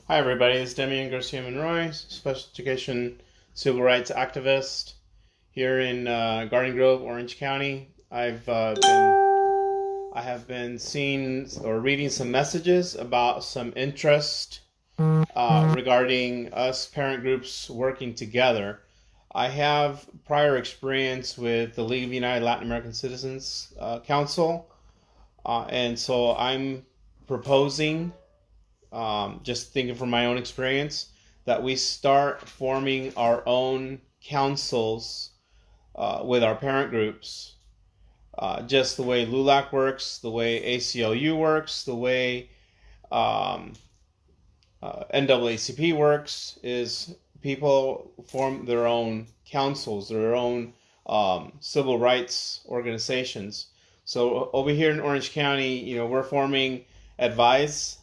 Hi everybody, this is Demian Garcia Monroy, special education civil rights activist here in Garden Grove, Orange County. I have been seeing or reading some messages about some interest regarding us parent groups working together. I have prior experience with the League of United Latin American Citizens Council, and so I'm proposing, just thinking from my own experience, that we start forming our own councils with our parent groups, just the way LULAC works, the way ACLU works, the way NAACP works, is people form their own councils, their own civil rights organizations. So over here in Orange County, we're forming Advise.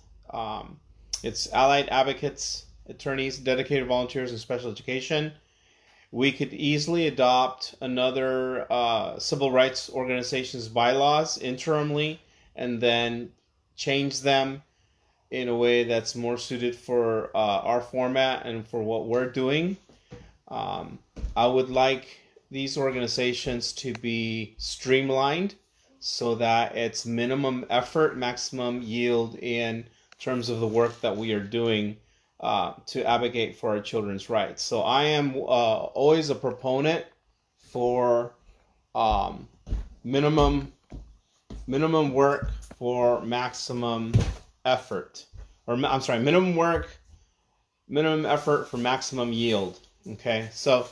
It's allied advocates, attorneys, dedicated volunteers in special education. We could easily adopt another civil rights organization's bylaws interimly and then change them in a way that's more suited for our format and for what we're doing. I would like these organizations to be streamlined so that it's minimum effort, maximum yield in terms of the work that we are doing to advocate for our children's rights. So I am always a proponent for minimum work for maximum effort, or I'm sorry, minimum effort for maximum yield. Okay, so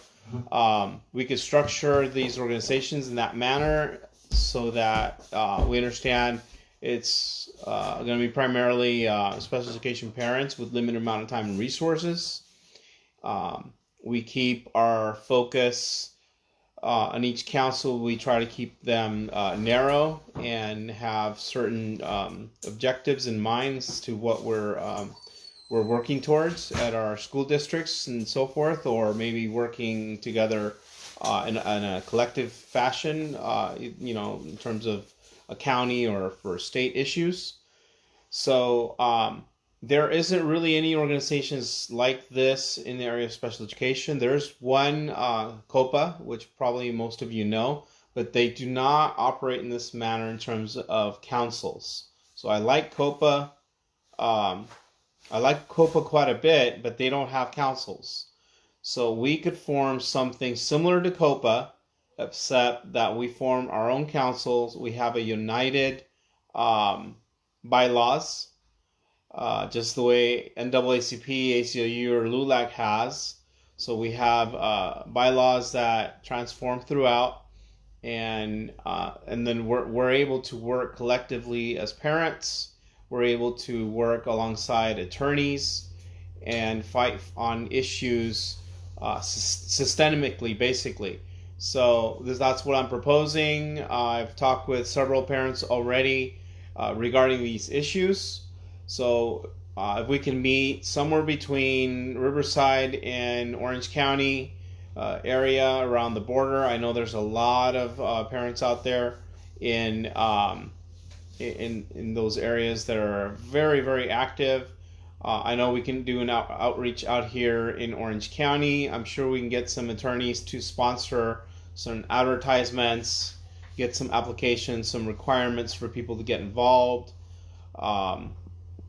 we could structure these organizations in that manner so that we understand it's going to be primarily special education parents with limited amount of time and resources. We keep our focus on each council. We try to keep them narrow and have certain objectives in mind as to what we're working towards at our school districts and so forth, or maybe working together in a collective fashion, in terms of a county or for state issues. So there isn't really any organizations like this in the area of special education. There's one, COPA, which probably most of you know, but they do not operate in this manner in terms of councils. So I like COPA. I like COPA quite a bit, but they don't have councils. So we could form something similar to COPA, except that we form our own councils. We have a united bylaws, just the way NAACP, ACLU, or LULAC has. So we have bylaws that transform throughout, and then we're able to work collectively as parents. We're able to work alongside attorneys and fight on issues systemically, basically. So that's what I'm proposing. I've talked with several parents already regarding these issues. So if we can meet somewhere between Riverside and Orange County area around the border. I know there's a lot of parents out there in those areas that are very, very active. I know we can do an outreach out here in Orange County. I'm sure we can get some attorneys to sponsor some advertisements, get some applications, some requirements for people to get involved.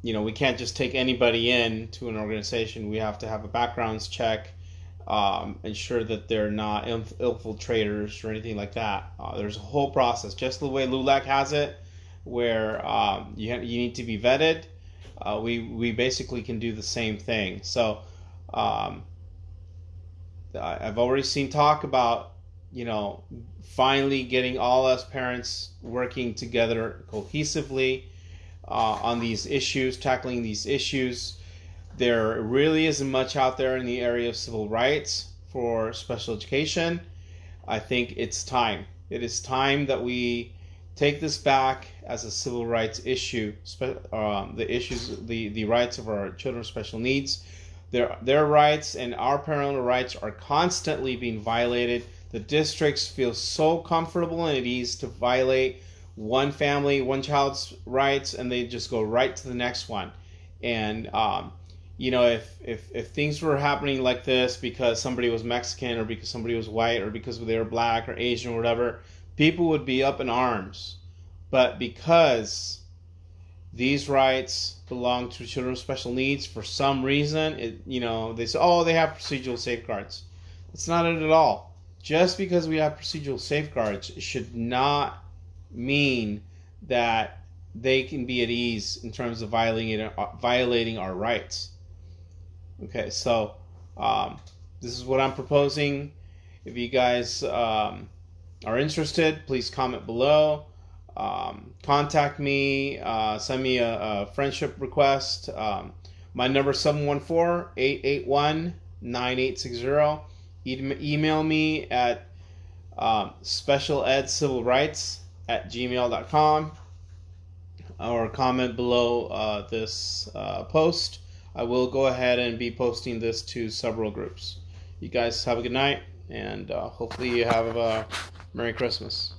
We can't just take anybody in to an organization. We have to have a backgrounds check, ensure that they're not infiltrators or anything like that. There's a whole process, just the way LULAC has it, where you need to be vetted. We basically can do the same thing. So I've already seen talk about finally getting all us parents working together cohesively on these issues, tackling these issues. There really isn't much out there in the area of civil rights for special education. I think it's time. It is time that we take this back as a civil rights issue. The rights of our children with special needs, their rights and our parental rights are constantly being violated. The districts feel so comfortable and at ease to violate one family, one child's rights, and they just go right to the next one. And you know, if things were happening like this because somebody was Mexican or because somebody was white or because they were black or Asian or whatever, people would be up in arms. But because these rights belong to children with special needs, for some reason, they say, oh, they have procedural safeguards. It's not it at all. Just because we have procedural safeguards should not mean that they can be at ease in terms of violating our rights. Okay, so this is what I'm proposing. If you guys are interested, please comment below. Contact me, send me a friendship request. My number is 714-881-9860. Email me at specialedscivilrights@gmail.com or comment below this post. I will go ahead and be posting this to several groups. You guys have a good night, and hopefully you have a Merry Christmas.